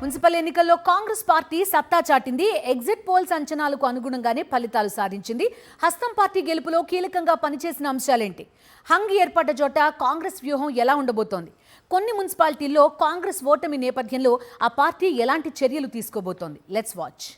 Municipal ఎన్నికల్లో Congress party సత్తా చాటింది. Exit polls అంచనాలకు అనుగుణంగానే ఫలితాలు సాధించింది. హస్తం పార్టీ గెలుపులో కీలకంగా పనిచేసిన అంశాలేంటి? హంగ్ ఏర్పడ్డ చోట కాంగ్రెస్ వ్యూహం ఎలా ఉండబోతోంది? కొన్ని మున్సిపాలిటీల్లో కాంగ్రెస్ ఓటమి నేపథ్యంలో ఆ పార్టీ ఎలాంటి చర్యలు తీసుకోబోతోంది? Let's watch.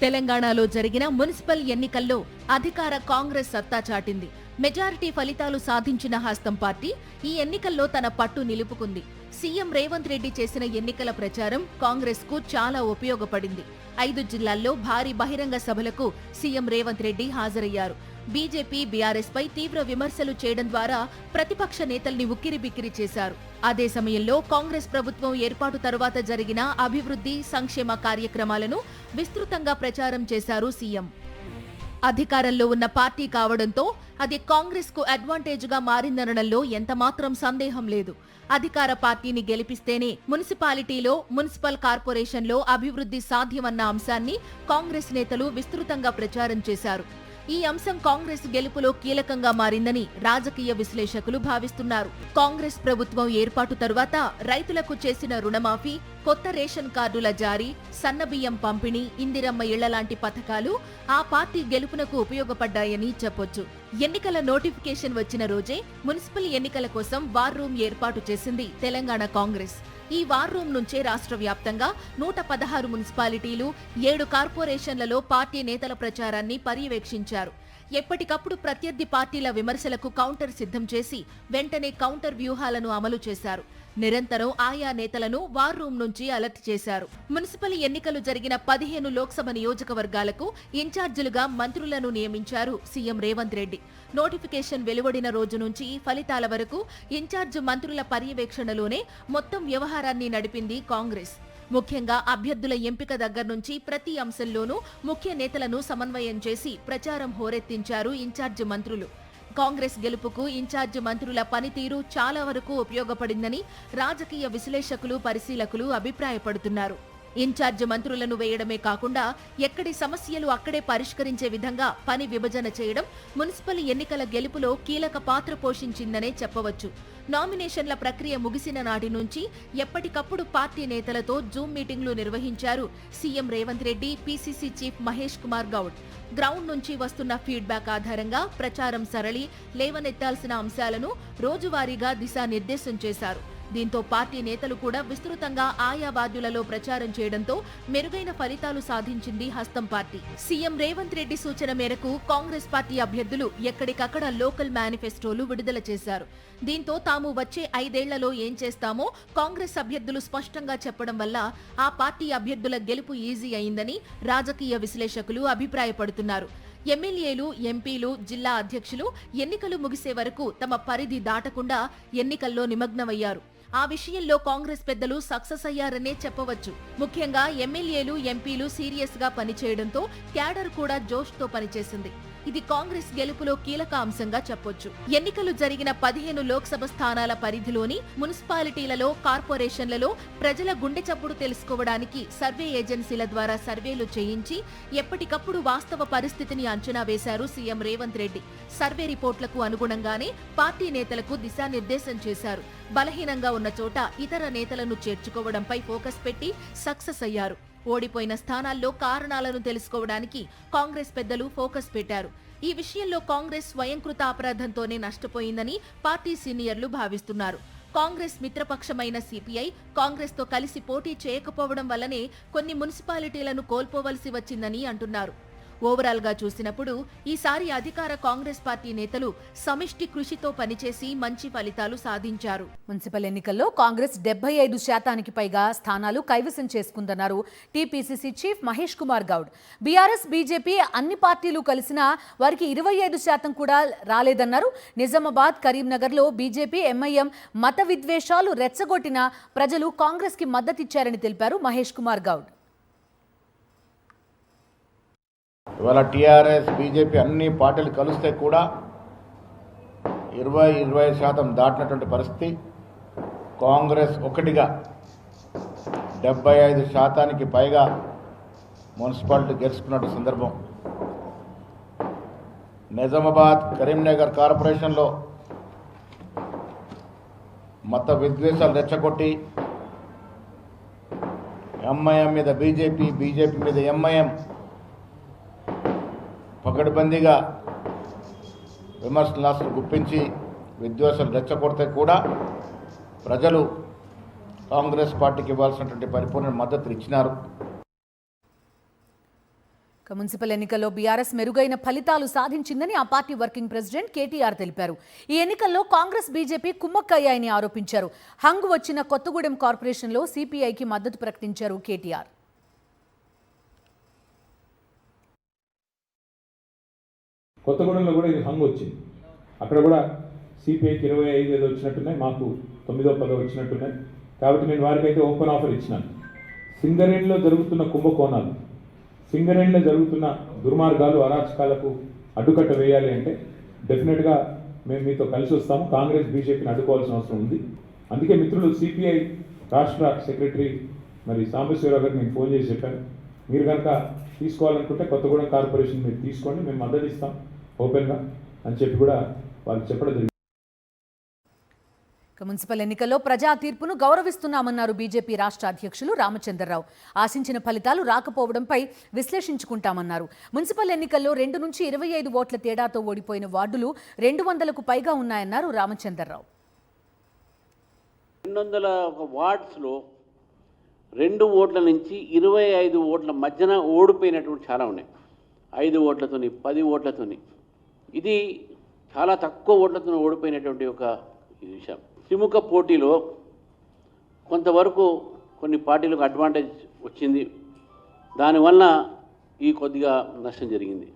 తెలంగాణలో జరిగిన మున్సిపల్ ఎన్నికల్లో అధికార కాంగ్రెస్ సత్తా చాటింది. మెజారిటీ ఫలితాలు సాధించిన హస్తం పార్టీ ఈ ఎన్నికల్లో తన పట్టు నిలుపుకుంది. సీఎం రేవంత్ రెడ్డి చేసిన ఎన్నికల ప్రచారం కాంగ్రెస్ కు చాలా ఉపయోగపడింది. 5 జిల్లాల్లో భారీ బహిరంగ సభలకు సీఎం రేవంత్ రెడ్డి హాజరయ్యారు. బీజేపీ, బీఆర్ఎస్ పై తీవ్ర విమర్శలు చేయడం ద్వారా ప్రతిపక్ష నేతల్ని ఉక్కిరిబిక్కిరి చేశారు. అదే సమయంలో కాంగ్రెస్ ప్రభుత్వం ఏర్పాటు తరువాత జరిగిన అభివృద్ధి, సంక్షేమ కార్యక్రమాలను విస్తృతంగా ప్రచారం చేశారు సీఎం. అధికారంలో ఉన్న పార్టీ కావడంతో అది కాంగ్రెస్ కు అడ్వాంటేజ్ గా మారిందనడంలో ఎంతమాత్రం సందేహం లేదు. అధికార పార్టీని గెలిపిస్తేనే మున్సిపాలిటీలో, మున్సిపల్ కార్పొరేషన్లో అభివృద్ధి సాధ్యమన్న అంశాన్ని కాంగ్రెస్ నేతలు విస్తృతంగా ప్రచారం చేశారు. ఈ అంశం కాంగ్రెస్ గెలుపులో కీలకంగా మారిందని రాజకీయ విశ్లేషకులు భావిస్తున్నారు. కాంగ్రెస్ ప్రభుత్వం ఏర్పాటు తరువాత రైతులకు చేసిన రుణమాఫీ, కొత్త రేషన్ కార్డుల జారీ, సన్నబియ్యం పంపిణీ, ఇందిరమ్మ ఇళ్ల లాంటి పథకాలు ఆ పార్టీ గెలుపునకు ఉపయోగపడ్డాయని చెప్పొచ్చు. ఎన్నికల నోటిఫికేషన్ వచ్చిన రోజే మున్సిపల్ ఎన్నికల కోసం వార్ రూమ్ ఏర్పాటు చేసింది తెలంగాణ కాంగ్రెస్. ఈ వార్ రూమ్ నుంచే రాష్ట్ర వ్యాప్తంగా 116 మున్సిపాలిటీలు, 7 కార్పొరేషన్లలో పార్టీ నేతల ప్రచారాన్ని పర్యవేక్షించారు. ఎప్పటికప్పుడు ప్రత్యర్థి పార్టీల విమర్శలకు కౌంటర్ సిద్ధం చేసి వెంటనే కౌంటర్ వ్యూహాలను అమలు చేశారు. నిరంతరం ఆయా నేతలను వార్ రూమ్ నుంచి అలర్ట్ చేశారు. మున్సిపల్ ఎన్నికలు జరిగిన 15 లోక్సభ నియోజకవర్గాలకు ఇన్ఛార్జీలుగా మంత్రులను నియమించారు సీఎం రేవంత్ రెడ్డి. నోటిఫికేషన్ వెలువడిన రోజు నుంచి ఫలితాల వరకు ఇన్ఛార్జ్ మంత్రుల పర్యవేక్షణలోనే మొత్తం వ్యవహారాన్ని నడిపింది కాంగ్రెస్. ముఖ్యంగా అభ్యర్థుల ఎంపిక దగ్గర నుంచి ప్రతి అంశంలోనూ ముఖ్య నేతలను సమన్వయం చేసి ప్రచారం హోరెత్తించారు ఇన్ఛార్జ్ మంత్రులు. కాంగ్రెస్ గెలుపుకు ఇన్ఛార్జ్ మంత్రుల పనితీరు చాలా వరకు ఉపయోగపడిందని రాజకీయ విశ్లేషకులు, పరిశీలకులు అభిప్రాయపడుతున్నారు. ఇన్ఛార్జ్ మంత్రులను వేయడమే కాకుండా ఎక్కడి సమస్యలు అక్కడే పరిష్కరించే విధంగా పని విభజన చేయడం మున్సిపల్ ఎన్నికల గెలుపులో కీలక పాత్ర పోషించిందనే చెప్పవచ్చు. నామినేషన్ల ప్రక్రియ ముగిసిన నాటి నుంచి ఎప్పటికప్పుడు పార్టీ నేతలతో జూమ్ మీటింగ్లు నిర్వహించారు CM Revanth Reddy, PCC chief Mahesh Kumar Goud. Ground నుంచి వస్తున్న ఫీడ్బ్యాక్ ఆధారంగా ప్రచారం సరళి, లేవనెత్తాల్సిన అంశాలను రోజువారీగా దిశానిర్దేశం చేశారు. దీంతో పార్టీ నేతలు కూడా విస్తృతంగా ఆయా వార్డులలో ప్రచారం చేయడంతో మెరుగైన ఫలితాలు సాధించింది హస్తం పార్టీ. సీఎం రేవంత్ రెడ్డి సూచన మేరకు కాంగ్రెస్ పార్టీ అభ్యర్థులు ఎక్కడికక్కడ లోకల్ మేనిఫెస్టోలు విడుదల చేశారు. దీంతో తాము వచ్చే 5 ఏళ్లలో ఏం చేస్తామో కాంగ్రెస్ అభ్యర్థులు స్పష్టంగా చెప్పడం వల్ల ఆ పార్టీ అభ్యర్థుల గెలుపు ఈజీ అయిందని రాజకీయ విశ్లేషకులు అభిప్రాయపడుతున్నారు. ఎమ్మెల్యేలు, ఎంపీలు, జిల్లా అధ్యక్షులు ఎన్నికలు ముగిసే వరకు తమ పరిధి దాటకుండా ఎన్నికల్లో నిమగ్నమయ్యారు. ఆ విషయంలో కాంగ్రెస్ పెద్దలు సక్సెస్ అయ్యారనే చెప్పవచ్చు. ముఖ్యంగా ఎమ్మెల్యేలు, ఎంపీలు సీరియస్ గా పనిచేయడంతో క్యాడర్ కూడా జోష్తో పనిచేసింది. ఇది కాంగ్రెస్ గెలుపులో కీలక అంశంగా చెప్పొచ్చు. ఎన్నికలు జరిగిన 15 లోక్సభ స్థానాల పరిధిలోని మున్సిపాలిటీలలో, కార్పొరేషన్లలో ప్రజల గుండె చప్పుడు తెలుసుకోవడానికి సర్వే ఏజెన్సీల ద్వారా సర్వేలు చేయించి ఎప్పటికప్పుడు వాస్తవ పరిస్థితిని అంచనా వేశారు సీఎం రేవంత్ రెడ్డి. సర్వే రిపోర్ట్లకు అనుగుణంగానే పార్టీ నేతలకు దిశానిర్దేశం చేశారు. బలహీనంగా ఉన్న చోట ఇతర నేతలను చేర్చుకోవడంపై ఫోకస్ పెట్టి సక్సెస్ అయ్యారు. ఓడిపోయిన స్థానాల్లో కారణాలను తెలుసుకోవడానికి కాంగ్రెస్ పెద్దలు ఫోకస్ పెట్టారు. ఈ విషయంలో కాంగ్రెస్ స్వయంకృత అపరాధంతోనే నష్టపోయిందని పార్టీ సీనియర్లు భావిస్తున్నారు. కాంగ్రెస్ మిత్రపక్షమైన సిపిఐ కాంగ్రెస్తో కలిసి పోటీ చేయకపోవడం వల్లనే కొన్ని మున్సిపాలిటీలను కోల్పోవలసి వచ్చిందని అంటున్నారు. ఓవరాల్ గా చూసినప్పుడు ఈసారి అధికార కాంగ్రెస్ పార్టీ నేతలు సమిష్టి కృషితో పనిచేసి మంచి ఫలితాలు సాధించారు. మున్సిపల్ ఎన్నికల్లో కాంగ్రెస్ 75% పైగా స్థానాలు కైవసం చేసుకుందన్నారు TPCC chief Mahesh Kumar Goud. BRS, BJP అన్ని పార్టీలు కలిసినా వారికి 25% కూడా రాలేదన్నారు. నిజామాబాద్, కరీంనగర్లో బీజేపీ, ఎంఐఎం మత విద్వేషాలు రెచ్చగొట్టిన ప్రజలు కాంగ్రెస్ కి మద్దతిచ్చారని తెలిపారు మహేష్ కుమార్ గౌడ్. ఇవాళ టీఆర్ఎస్, బీజేపీ అన్ని పార్టీలు కలిస్తే కూడా 20% దాటినటువంటి పరిస్థితి. కాంగ్రెస్ ఒకటిగా 75% పైగా మున్సిపాలిటీ గెలుచుకున్నట్టు సందర్భం. నిజామాబాద్, కరీంనగర్ కార్పొరేషన్లో మత విద్వేషాలు రెచ్చగొట్టి ఎంఐఎం మీద బీజేపీ, బీజేపీ మీద ఎంఐఎం పకడ్బందీగా విమర్శనాస్త్రం గుప్పించి విద్వేషాలు రెచ్చగొడితే కూడా ప్రజలు కాంగ్రెస్ పార్టీకి ఇవ్వాల్సినటువంటి పరిపూర్ణ మద్దతు ఇచ్చినారు. మున్సిపల్ ఎన్నికల్లో బీఆర్ఎస్ మెరుగైన ఫలితాలు సాధించిందని ఆ పార్టీ వర్కింగ్ ప్రెసిడెంట్ కేటీఆర్ తెలిపారు. ఈ ఎన్నికల్లో కాంగ్రెస్, బీజేపీ కుమ్మక్కయ్యాయని ఆరోపించారు. హంగు వచ్చిన కొత్తగూడెం కార్పొరేషన్లో సిపిఐకి మద్దతు ప్రకటించారు కేటీఆర్. కొత్తగూడెంలో కూడా ఇది హంగు వచ్చింది. అక్కడ కూడా సిపిఐకి 25 ఏదో వచ్చినట్టున్నాయి, మాకు 9-10 వచ్చినట్టున్నాయి. కాబట్టి నేను వారికైతే ఓపెన్ ఆఫర్ ఇచ్చినాను. సింగరేణిలో జరుగుతున్న కుంభకోణాలు, సింగరేణిలో జరుగుతున్న దుర్మార్గాలు, అరాచకాలకు అడ్డుకట్ట వేయాలి అంటే డెఫినెట్గా మేము మీతో కలిసి వస్తాము. కాంగ్రెస్, బీజేపీని అడ్డుకోవాల్సిన అవసరం ఉంది. అందుకే మిత్రులు సిపిఐ రాష్ట్ర సెక్రటరీ మరి సాంబశివరావు గారికి నేను ఫోన్ చేసి చెప్పాను, మీరు కనుక తీసుకోవాలనుకుంటే కొత్తగూడెం కార్పొరేషన్ మీరు తీసుకోండి, మేము మద్దతు ఇస్తాం ఓపెన్గా అని చెప్పి కూడా వాళ్ళకి చెప్పడం జరిగింది. మున్సిపల్ ఎన్నికల్లో ప్రజా తీర్పును గౌరవిస్తున్నామన్నారు బీజేపీ రాష్ట్ర అధ్యక్షులు రామచంద్రరావు. ఆశించిన ఫలితాలు రాకపోవడంపై విశ్లేషించుకుంటామన్నారు. మున్సిపల్ ఎన్నికల్లో 2 నుంచి 25 ఓట్ల తేడాతో ఓడిపోయిన వార్డులు 200కు పైగా ఉన్నాయన్నారు రామచంద్రరావు. 201 వార్డ్స్లో 2 ఓట్ల నుంచి 25 ఓట్ల మధ్యన ఓడిపోయినటువంటి చాలా ఉన్నాయి. 5 ఓట్లతోని, 10 ఓట్లతోని. ఇది చాలా తక్కువ ఓట్లతో ఓడిపోయినటువంటి ఒక విషయం. త్రిముఖ పోటీలో కొంతవరకు కొన్ని పార్టీలకు అడ్వాంటేజ్ వచ్చింది, దానివల్ల ఈ కొద్దిగా నష్టం జరిగింది.